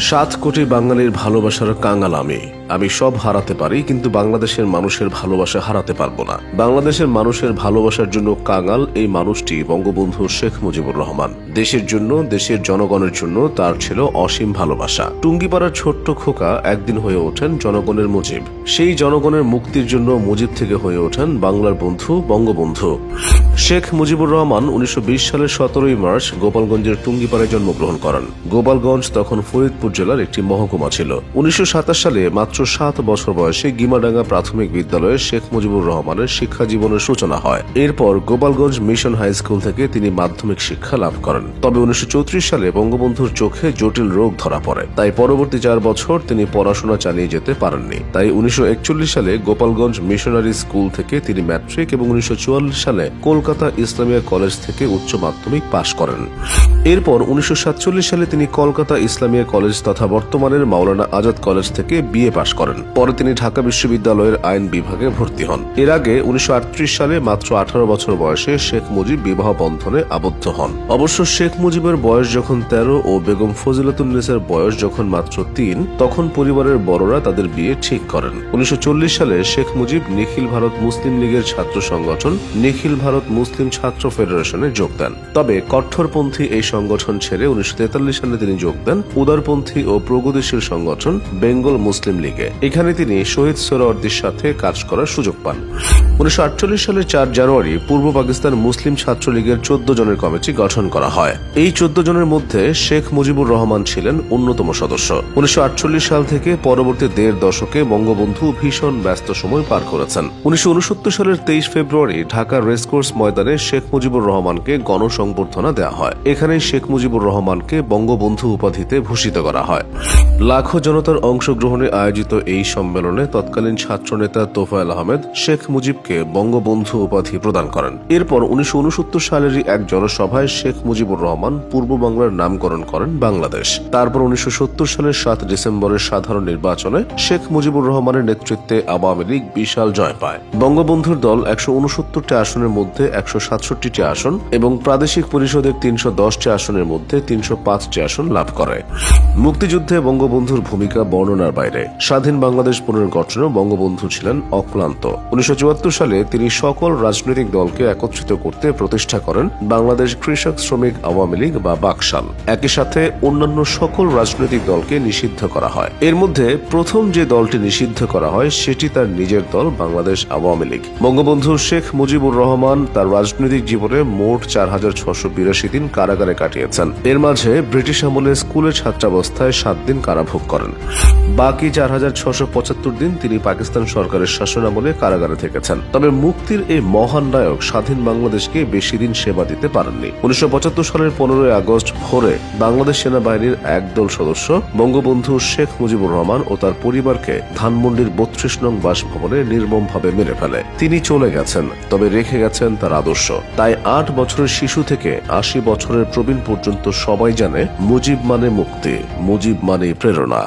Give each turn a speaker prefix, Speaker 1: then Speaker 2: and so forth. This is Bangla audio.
Speaker 1: 7 কোটি বাঙালির ভালোবাসার কাঙাল আমি সব হারাতে পারি, কিন্তু বাংলাদেশের মানুষের ভালোবাসা হারাতে পারবো না। বাংলাদেশের মানুষের ভালোবাসার জন্য কাঙাল এই মানুষটি বঙ্গবন্ধু শেখ মুজিবুর রহমান। দেশের জন্য, দেশের জনগণের জন্য তার ছিল অসীম ভালোবাসা। টুঙ্গিপাড়ার ছোট্ট খোকা একদিন হয়ে ওঠেন জনগণের মুজিব। সেই জনগণের মুক্তির জন্য মুজিব থেকে হয়ে ওঠেন বাংলার বন্ধু বঙ্গবন্ধু শেখ মুজিবুর রহমান। 1920 সালের 17 মার্চ গোপালগঞ্জের টুঙ্গিপাড়ায় জন্মগ্রহণ করেন। গোপালগঞ্জ তখন ফরিদপুর জেলার একটি মহকুমা ছিল। 1927 সালে মাত্র 7 বছর বয়সে গিমাডাঙ্গা প্রাথমিক বিদ্যালয়ে শেখ মুজিবুর রহমানের শিক্ষা জীবনের সূচনা হয়। এরপর গোপালগঞ্জ মিশন হাই স্কুল থেকে তিনি মাধ্যমিক শিক্ষা লাভ করেন। তবে 1934 সালে বঙ্গবন্ধুর চোখে জটিল রোগ ধরা পড়ে, তাই পরবর্তী 4 বছর তিনি পড়াশোনা চালিয়ে যেতে পারেননি। তাই 1941 সালে গোপালগঞ্জ মিশনারি স্কুল থেকে তিনি ম্যাট্রিক এবং 1944 সালে কলকাতা ইসলামিয়া কলেজ থেকে উচ্চ মাধ্যমিক পাশ করেন। এরপর 1947 সালে তিনি কলকাতা ইসলামিয়া কলেজ তথা বর্তমানের মাওলানা আজাদ কলেজ থেকে বিএ পাশ করেন। পরে তিনি ঢাকা বিশ্ববিদ্যালয়ের আইন বিভাগে ভর্তি হন। এর আগে 1938 সালে মাত্র 18 বছর বয়সে শেখ মুজিব বিবাহ বন্ধনে আবদ্ধ হন। অবশ্য শেখ মুজিবের বয়স যখন 13 ও বেগম ফজিলাতুন্নেসার বয়স যখন মাত্র 3, তখন পরিবারের বড়রা তাদের বিয়ে ঠিক করেন। 1940 সালে শেখ মুজিব নিখিল ভারত মুসলিম লীগের ছাত্র সংগঠন নিখিল ভারত মুসলিম ছাত্র ফেডারেশনে যোগ দেন। তবে কট্টরপন্থী এই সংগঠন ছেড়ে 1943 সালে তিনি যোগ দেন উদারপন্থী ও প্রগতিশীল সংগঠন বেঙ্গল মুসলিম লীগে। এখানে তিনি শহীদ সোহরাওয়ার্দীর সাথে কাজ করার সুযোগ পান। 1948 সালের 4 জানুয়ারি পূর্ব পাকিস্তান মুসলিম ছাত্রলীগের 14 জনের কমিটি গঠন করা হয়। এই 14 জনের মধ্যে শেখ মুজিবুর রহমান ছিলেন অন্যতম সদস্য। 1948 সাল থেকে পরবর্তী 1.5 দশকে বঙ্গবন্ধু ভীষণ ব্যস্ত সময় পার করেছেন। 1969 সালের 23 ফেব্রুয়ারি ঢাকার রেসকোর্স ময়দানে শেখ মুজিবুর রহমানকে গণসংবর্ধনা দেওয়া হয়। এখানে শেখ মুজিবুর রহমানকে বঙ্গবন্ধু উপাধিতে ভূষিত করা হয়। লাখো জনতার অংশগ্রহণে আয়োজিত এই সম্মেলনে তৎকালীন ছাত্রনেতা তোফায়েল আহমেদ শেখ মুজিবকে বঙ্গবন্ধু উপাধি প্রদান করেন। এরপর 1969 সালেরই এক জনসভায় শেখ মুজিবুর রহমান পূর্ব বাংলার নামকরণ করেন বাংলাদেশ। তারপর 1970 সালের 7 ডিসেম্বরের সাধারণ নির্বাচনে শেখ মুজিবুর রহমানের নেতৃত্বে আওয়ামী লীগ বিশাল জয় পায়। বঙ্গবন্ধুর দল 169টি আসনের মধ্যে 167টি আসন এবং প্রাদেশিক পরিষদের 310টি আসনের মধ্যে 305টি আসন লাভ করে। মুক্তিযুদ্ধে বঙ্গবন্ধুর ভূমিকা বর্ণনার বাইরে। স্বাধীন বাংলাদেশ পুনর্গঠনেও বঙ্গবন্ধু ছিলেন অক্লান্ত। 1974 সালে তিনি সকল রাজনৈতিক দলকে একত্রিত করতে প্রতিষ্ঠা করেন বাংলাদেশ কৃষক শ্রমিক আওয়ামী লীগ বা বাকশাল। একই সাথে অন্যান্য সকল রাজনৈতিক দলকে নিষিদ্ধ করা হয়। এর মধ্যে প্রথম যে দলটি নিষিদ্ধ করা হয় সেটি তার নিজের দল বাংলাদেশ আওয়ামী লীগ। বঙ্গবন্ধু শেখ মুজিবুর রহমান তার রাজনৈতিক জীবনে মোট 4682 দিন কারাগারে কাটিয়েছেন। এর মাঝে ব্রিটিশ আমলে স্কুলে ছাত্রাবস্থায় 7 দিন কারাভোগ করেন। বাকি 4675 দিন তিনি পাকিস্তান সরকারের শাসনামলে কারাগারে থেকেছেন। তবে মুক্তির এই মহান নায়ক স্বাধীন বাংলাদেশকে বেশি দিন সেবা দিতে পারেননি। 1975 সালের 15 আগস্ট ভোরে বাংলাদেশ সেনাবাহিনীর একদল সদস্য বঙ্গবন্ধু শেখ মুজিবুর রহমান ও তার পরিবারকে ধানমন্ডির 32 নং বাসভবনে নির্মমভাবে মেরে ফেলে। তিনি চলে গেছেন, তবে রেখে গেছেন তার আদর্শ। তাই 8 বছরের শিশু থেকে 80 বছরের প্রবীণ পর্যন্ত সবাই জানে মুজিব মানে মুক্তি, মুজিব মানে প্রেরণা।